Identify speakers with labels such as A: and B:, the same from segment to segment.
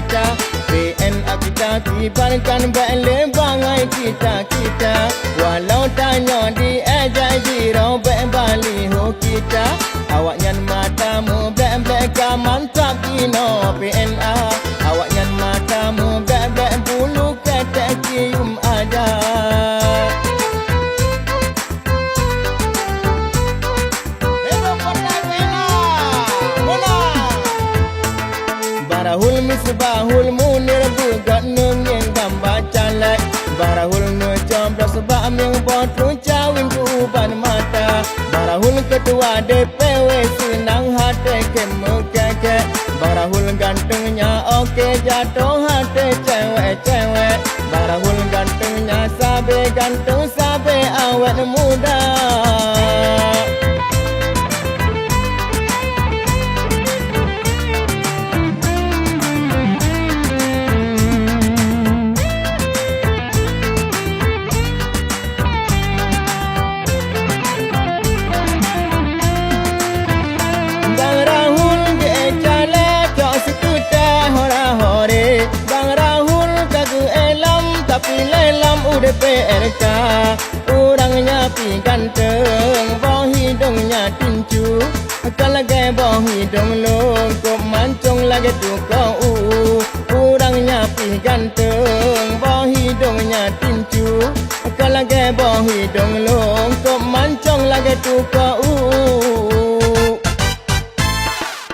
A: kita. PNA kita kibarkan balik bangai kita. Walau tanya di Aceh jirau baliho kita. Awak nyan matamu blek mantap kino PNA. Awak nyan matamu blek bulu ketek cium ada. Barahul misbahul munir bugat nung yang gambar calek. Barahul ngecomblok sebab yang botu cawin ku uban mata. Barahul ketua DPW senang hati kemekeke. Barahul gantengnya oke jatuh hati cewek-cewek. Barahul gantengnya sabe ganteng sabe awet muda. PRK orangnya pi ganteng, boh hidungnya tinju. Kalau gaya boh hidung long, kok mancung lagi tu kau. Orangnya pi ganteng, boh hidungnya tinju. Kalau gaya boh hidung long, kok mancung lagi tu kau.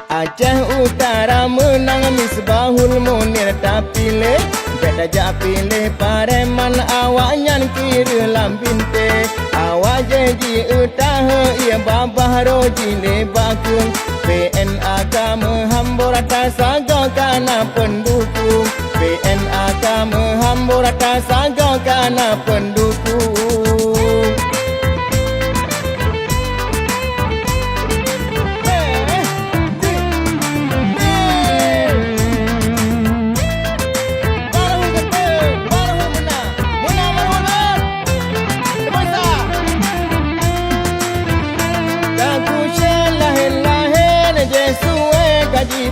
A: Aceh Utara menang misbahul munir tak pilih. Beda jak pilih pareman awak nyan kira lambinte. Awak jadi utah ia babah roji lebakung. PNA kamu hambur atas saga kana pendukung. PNA kamu hambur atas saga kana pendukung.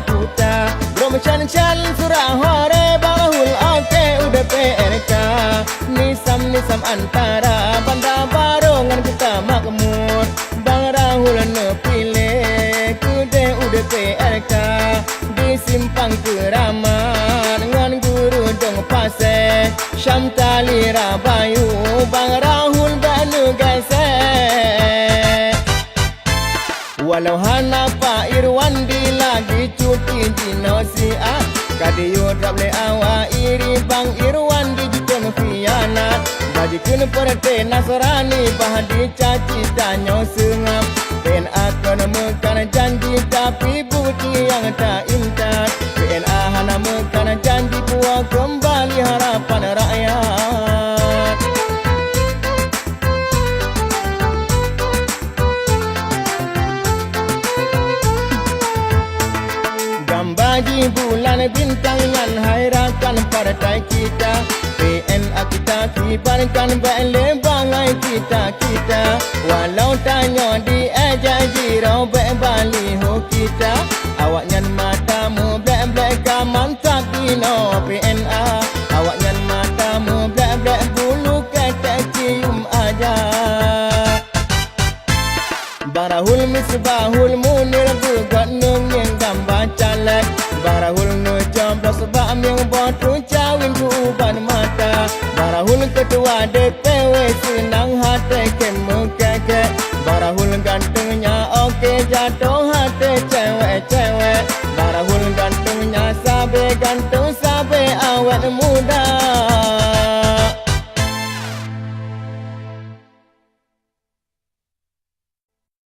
A: Puta Rom chan surah hore barahul oke udah PRK. Nisam antara bandar barongan kita makmur. Bang Rahul nepilih kude udah PRK. Di simpang keramat dengan guru dong pasir. Syam tali rabayu Bang Rahul Balu gesek. Walau Hanafa Irwandi lagi cuti di Nosia. Kadiyo drable awa iri Bang Irwandi jikon fianat. Bajikun perte Nasrani bahadi caci danyo sengap. PNA kena mekan janji tapi bukti yang tak intat. PNA hana mekan janji buat kembali harapan rakyat. Bagi bulan bintang yang hairakan partai kita. PNA kita kibarkan balik bangai kita. Walau tanya di Aceh jirau baliho kita. Awak nyan matamu blek mantap kino PNA. Awak nyan matamu blek bulu ketek cium aja. Barahul misbahul munir bugat nung yang gambar calek. Barahul ngecomblok sebab yang botu cawin ku uban mata. Barahul ketua DP